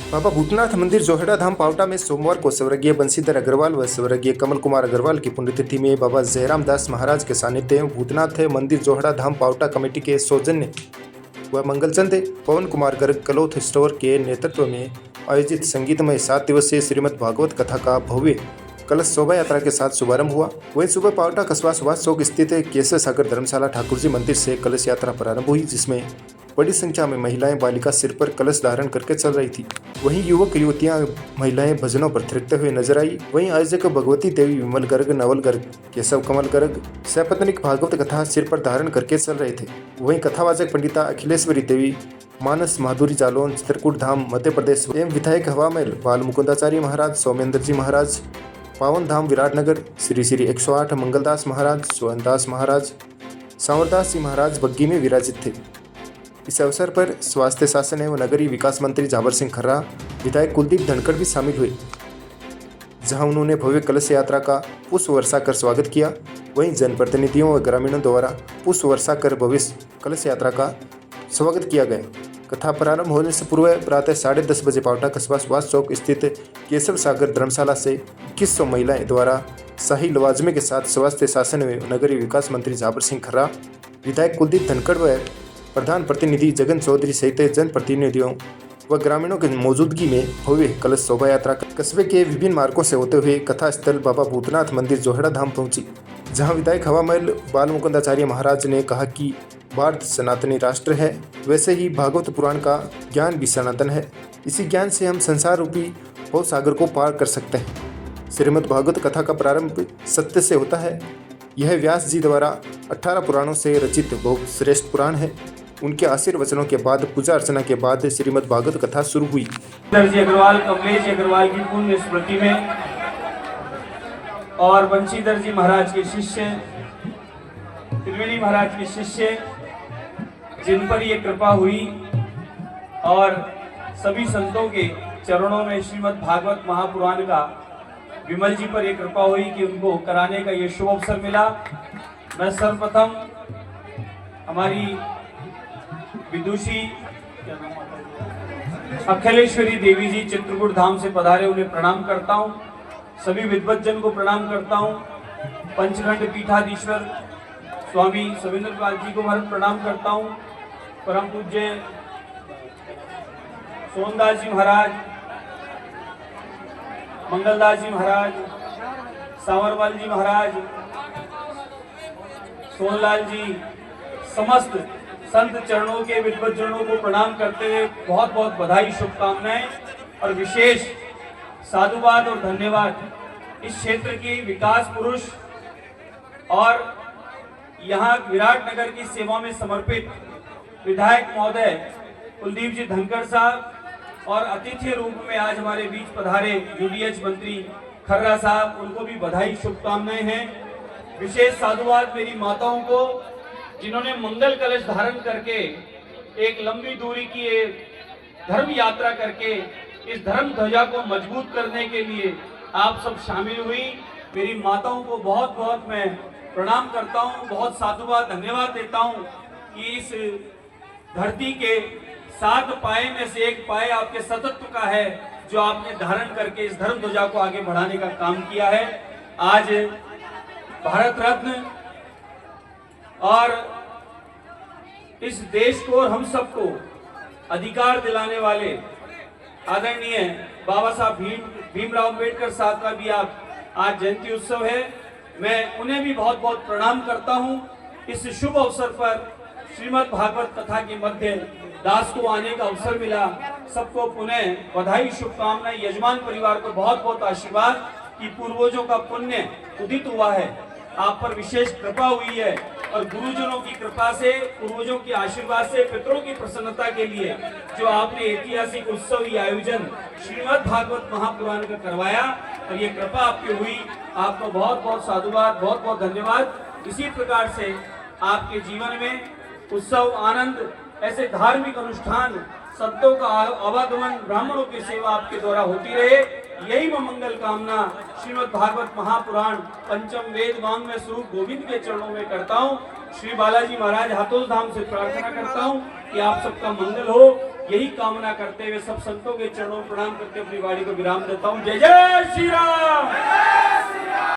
बाबा भूतनाथ मंदिर जोहेड़ा धाम पावटा में सोमवार को स्वर्गीय बंशीधर अग्रवाल व स्वर्गीय कमल कुमार अग्रवाल की पुण्यतिथि में बाबा जयराम दास महाराज के सानिध्य एवं भूतनाथ मंदिर जोहेड़ा धाम पावटा कमेटी के सौजन्य व मंगलचंद पवन कुमार गर्ग क्लॉथ स्टोर के नेतृत्व में आयोजित संगीतमय 7 दिवसीय श्रीमद् भागवत कथा का भव्य कलश शोभा यात्रा के साथ शुभारंभ हुआ। वहीं सुबह पावटा कस्बा सुभाष चौक स्थित केशव सागर धर्मशाला ठाकुर जी मंदिर से कलश यात्रा प्रारंभ हुई, जिसमें बड़ी संख्या में महिलाएं बालिका सिर पर कलश धारण करके चल रही थी। वहीं युवक युवतियां महिलाएं भजनों पर थिरकते हुए नजर आई। वहीं आयोजक भगवती देवी विमल गर्ग, नवल गर्ग, केशव कमल गर्ग सपत्निक भागवत कथा सिर पर धारण करके चल रहे थे। वहीं कथावाचक पंडिता अखिलेश्वरी देवी, मानस माधुरी जालौन, चित्रकूट धाम मध्य प्रदेश एवं विधायक हवामहल बाल मुकुंदाचार्य महाराज, सौमेंद्र जी महाराज, पावन धाम विराटनगर श्री श्री 108 मंगलदास महाराज, सोहनदास महाराज, सांवरदास जी महाराज बग्गी में विराजित थे। इस अवसर पर स्वास्थ्य शासन एवं नगरीय विकास मंत्री जावर सिंह खर्रा, विधायक कुलदीप धनखड़ भी शामिल हुए, जहां उन्होंने भव्य कलश यात्रा का पुष्प वर्षा कर स्वागत किया। वहीं जनप्रतिनिधियों व ग्रामीणों द्वारा पुष्प वर्षा कर भव्य कलश यात्रा का स्वागत किया गया। कथा प्रारंभ होने से पूर्व प्रातः 10:30 बजे पावटा कस्बा सुभाष चौक स्थित केशव सागर धर्मशाला से 2100 महिलाएं द्वारा शाही लवाजमे के साथ स्वास्थ्य शासन एवं नगरीय विकास मंत्री जावर सिंह खर्रा, विधायक कुलदीप धनखड़ व प्रधान प्रतिनिधि जगन चौधरी सहित जनप्रतिनिधियों व ग्रामीणों की मौजूदगी में भव्य कलश शोभा यात्रा कस्बे के विभिन्न मार्गों से होते हुए कथा स्थल बाबा भूतनाथ मंदिर जोहेड़ा धाम पहुंची, जहां विधायक हवामहल बाल मुकुंदाचार्य महाराज ने कहा कि भारत सनातनी राष्ट्र है, वैसे ही भागवत पुराण का ज्ञान भी सनातन है। इसी ज्ञान से हम संसार रूपी भव सागर को पार कर सकते हैं। श्रीमद् भागवत कथा का प्रारंभ सत्य से होता है। यह व्यास जी द्वारा 18 पुराणों से रचित बहुत श्रेष्ठ पुराण है। उनके आशीर्वचनों के बाद पूजा अर्चना के बाद श्रीमद् भागवत कथा शुरू हुई। जी अग्रवाल, कमलेश अग्रवाल की पुण्य स्मृति में और बंशीधर जी महाराज के शिष्य, त्रिवेणी महाराज के शिष्य, जिन पर ये कृपा हुई और सभी संतों के चरणों में श्रीमद् भागवत महापुराण का विमल जी पर यह कृपा हुई कि उनको कराने का ये शुभ अवसर मिला। मैं सर्वप्रथम हमारी विदुषी अखिलेश्वरी देवी जी चित्रकूट धाम से पधारे, उन्हें प्रणाम करता हूँ। सभी विद्वज्जन को प्रणाम करता हूँ। पंचखंड पीठाधीश्वर स्वामी सविंद्र पाल जी को मैं प्रणाम करता हूँ। परम पूज्य सोहनदास जी महाराज, मंगलदास जी महाराज, सांवरमल जी महाराज, सोनलाल जी, समस्त संत चरणों के विद्वज्जनों को प्रणाम करते हुए बहुत बहुत बधाई, शुभकामनाएं और विशेष साधुवाद और धन्यवाद इस क्षेत्र के विकास पुरुष और यहाँ विराटनगर की सेवा में समर्पित विधायक महोदय कुलदीप जी धनखड़ साहब और अतिथि रूप में आज हमारे बीच पधारे यूडीएच मंत्री खर्रा साहब, उनको भी बधाई, शुभकामनाएं हैं। विशेष साधुवाद मेरी माताओं को, जिन्होंने मंगल कलश धारण करके एक लंबी दूरी की धर्म यात्रा करके इस धर्म ध्वजा को मजबूत करने के लिए आप सब शामिल हुई। मेरी माताओं को बहुत बहुत मैं प्रणाम करता हूं, बहुत साधुवाद, धन्यवाद देता हूं कि इस धरती के 7 पाए में से एक पाए आपके सतत्व का है, जो आपने धारण करके इस धर्म ध्वजा को आगे बढ़ाने का काम किया है। आज भारत रत्न और इस देश को और हम सबको अधिकार दिलाने वाले आदरणीय बाबा साहब भीमराव अम्बेडकर साहब का भी आज जयंती उत्सव है। मैं उन्हें भी बहुत बहुत प्रणाम करता हूं। इस शुभ अवसर पर श्रीमद् भागवत कथा के मध्य दास को आने का अवसर मिला। सबको पुनः बधाई, शुभकामनाएं। यजमान परिवार को बहुत बहुत आशीर्वाद कि पूर्वजों का पुण्य उदित हुआ है, आप पर विशेष कृपा हुई है और गुरुजनों की कृपा से, पूर्वजों के आशीर्वाद से, पितरों की प्रसन्नता के लिए जो आपने ऐतिहासिक उत्सव या आयोजन श्रीमद् भागवत महापुराण का करवाया और ये कृपा आपकी हुई, आपको बहुत बहुत साधुवाद, बहुत बहुत धन्यवाद। इसी प्रकार से आपके जीवन में उत्सव, आनंद, ऐसे धार्मिक अनुष्ठान, संतों का आवागमन, ब्राह्मणों की सेवा आपके द्वारा होती रहे, यही मैं मंगल कामना श्रीमद् भागवत महापुराण पंचम वेद वांग में स्वरूप गोविंद के चरणों में करता हूँ। श्री बालाजी महाराज हाथोस धाम से प्रार्थना करता हूँ कि आप सबका मंगल हो, यही कामना करते हुए सब संतों के चरणों में प्रणाम करके अपनी वाणी को विराम देता हूं। जय जय श्री राम।